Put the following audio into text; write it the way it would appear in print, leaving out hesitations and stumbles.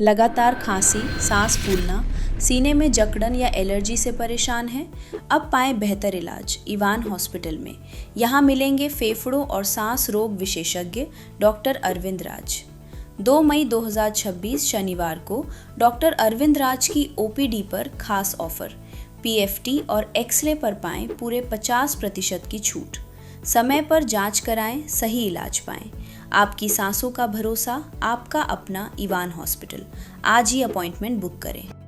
लगातार खांसी, सांस फूलना, सीने में जकड़न या एलर्जी से परेशान हैं? अब पाएं बेहतर इलाज इवान हॉस्पिटल में। यहाँ मिलेंगे फेफड़ों और सांस रोग विशेषज्ञ डॉक्टर अरविंद राज। 2 मई 2026 शनिवार को डॉक्टर अरविंद राज की ओपीडी पर खास ऑफर। पीएफटी और एक्सरे पर पाएं पूरे 50% की छूट। समय पर जांच कराएं, सही इलाज पाएं। आपकी सांसों का भरोसा, आपका अपना इवान हॉस्पिटल। आज ही अपॉइंटमेंट बुक करें।